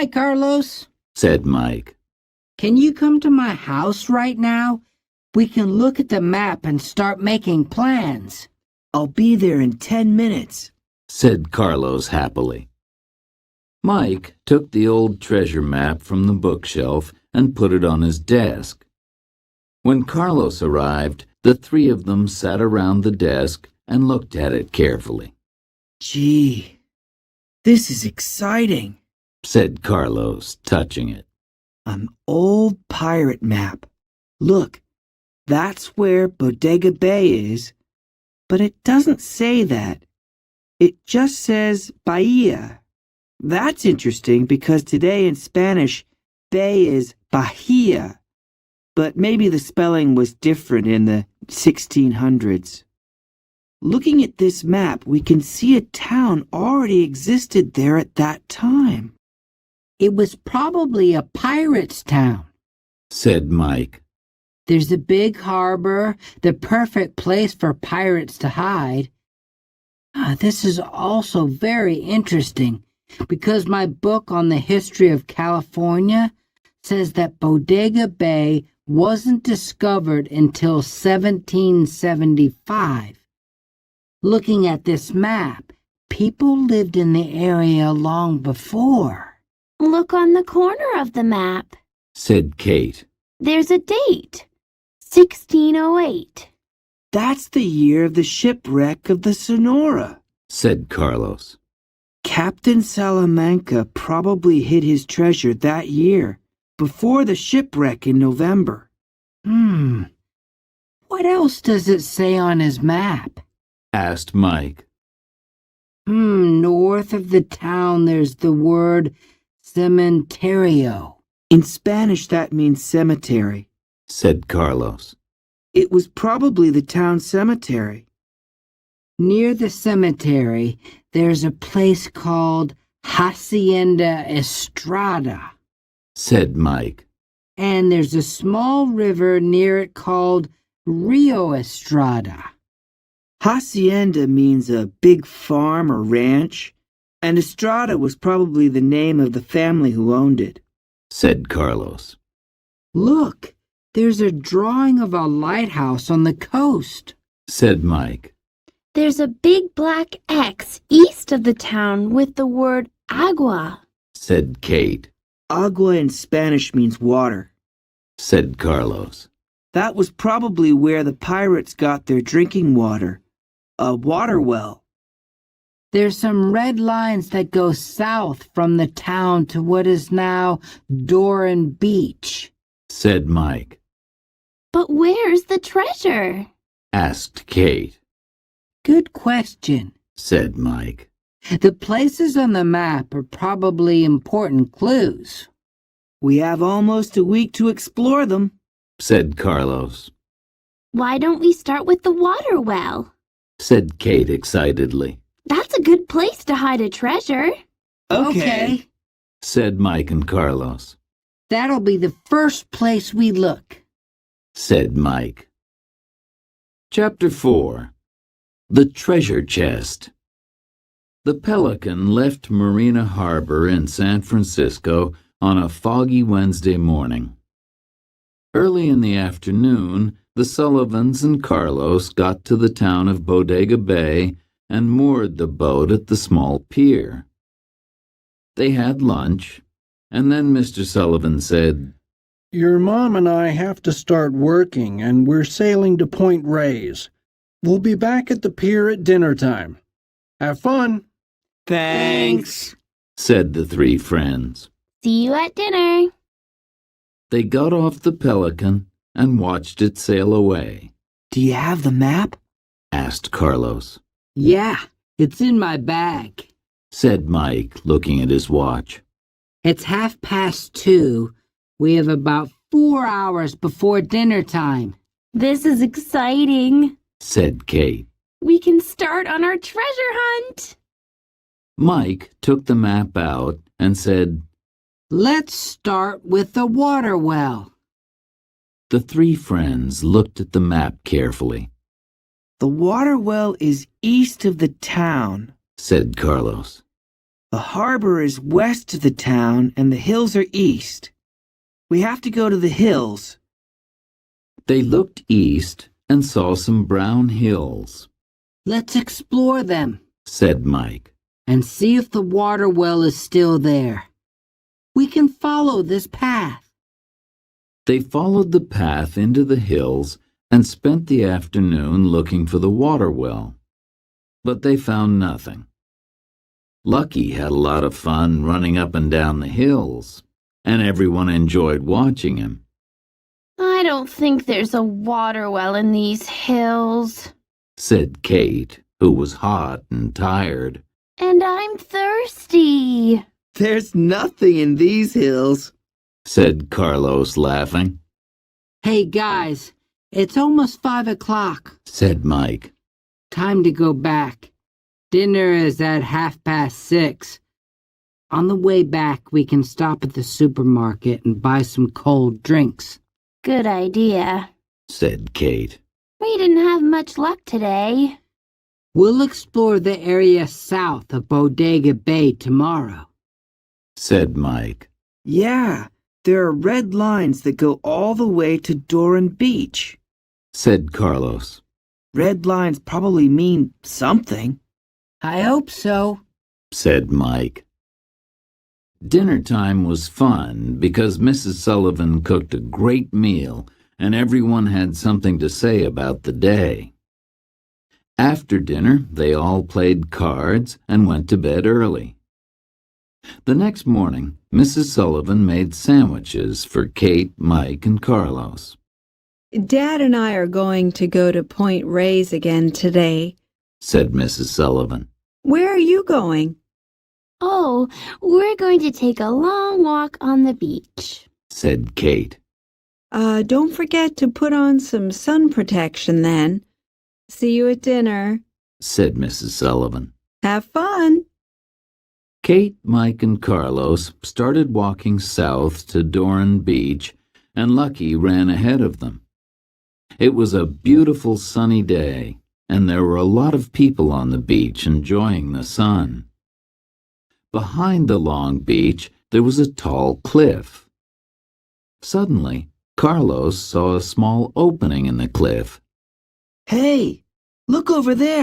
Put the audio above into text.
Hi, Carlos, said Mike. can you come to my house right now? We can look at the map and start making plans. I'll be there in 10 minutes, said Carlos happily. Mike took the old treasure map from the bookshelf and put it on his desk. When Carlos arrived, the three of them sat around the desk and looked at it carefully. Gee, this is exciting, said Carlos, touching it. An old pirate map. Look, that's where Bodega Bay is, but it doesn't say that. It just says Bahia. That's interesting because today in Spanish, bay is Bahia, but maybe the spelling was different in the 1600s. Looking at this map, we can see a town already existed there at that time. It was probably a pirate's town, said Mike. There's a big harbor, the perfect place for pirates to hide. This is also very interesting because my book on the history of California says that Bodega Bay wasn't discovered until 1775. Looking at this map, people lived in the area long before. Look on the corner of the map, said Kate. There's a date, 1608. That's the year of the shipwreck of the Sonora, said Carlos. Captain Salamanca probably hid his treasure that year, before the shipwreck in November. What else does it say on his map? Asked Mike. North of the town there's the word cementerio. In Spanish that means cemetery, said Carlos. It was probably the town cemetery. Near the cemetery, there's a place called Hacienda Estrada, said Mike. and there's a small river near it called Rio Estrada. Hacienda means a big farm or ranch, and Estrada was probably the name of the family who owned it, said Carlos. Look, there's a drawing of a lighthouse on the coast, said Mike. There's a big black X east of the town with the word agua, said Kate. Agua in Spanish means water. Said Carlos. That was probably where the pirates got their drinking water, a water well. There's some red lines that go south from the town to what is now Doran Beach, said Mike. But where's the treasure? Asked Kate. Good question, said Mike. The places on the map are probably important clues. We have almost a week to explore them, said Carlos. Why don't we start with the water well? Said Kate excitedly. That's a good place to hide a treasure. Okay. Said Mike and Carlos. That'll be the first place we look, said Mike. Chapter 4. The Treasure Chest. The Pelican left Marina Harbor in San Francisco on a foggy Wednesday morning. Early in the afternoon, the Sullivans and Carlos got to the town of Bodega Bay and moored the boat at the small pier. They had lunch, and then Mr. Sullivan said, Your mom and I have to start working, and we're sailing to Point Reyes. We'll be back at the pier at dinner time. Have fun. Thanks, said the three friends. See you at dinner. They got off the Pelican and watched it sail away. Do you have the map? Asked Carlos. Yeah, it's in my bag, said Mike, looking at his watch. It's 2:30. We have about 4 hours before dinner time. This is exciting. Said Kate. We can start on our treasure hunt. Mike took the map out and said, Let's start with the water well. The three friends looked at the map carefully. The water well is east of the town, said Carlos. The harbor is west of the town and the hills are east. We have to go to the hills. They looked east and saw some brown hills, Let's explore them said Mike. and see if the water well is still there. We can follow this path. They followed the path into the hills and spent the afternoon looking for the water well, but they found nothing. Lucky had a lot of fun running up and down the hills, and everyone enjoyed watching him. I don't think there's a water well in these hills. Said Kate, who was hot and tired. And I'm thirsty. There's nothing in these hills, Said Carlos, laughing. Hey guys, it's almost 5 o'clock. Said Mike. Time to go back. Dinner is at 6:30. On the way back, we can stop at the supermarket and buy some cold drinks. Good idea. Said Kate. We didn't have much luck today. We'll explore the area south of Bodega Bay tomorrow. Said Mike. Yeah, there are red lines that go all the way to Doran Beach. Said Carlos. Red lines probably mean something. I hope so. Said Mike. Dinner time was fun because Mrs. Sullivan cooked a great meal and everyone had something to say about the day. After dinner, they all played cards and went to bed early. The next morning, Mrs. Sullivan made sandwiches for Kate, Mike, and Carlos. Dad and I are going to go to Point Reyes again today, Said Mrs. Sullivan. Where are you going? Oh, we're going to take a long walk on the beach. Said Kate. Don't forget to put on some sun protection then. See you at dinner. Said Mrs. Sullivan. Have fun. Kate, Mike, and Carlos started walking south to Doran Beach, and Lucky ran ahead of them. It was a beautiful sunny day, and there were a lot of people on the beach enjoying the sun. Behind the long beach, there was a tall cliff. Suddenly, Carlos saw a small opening in the cliff. Hey, look over there.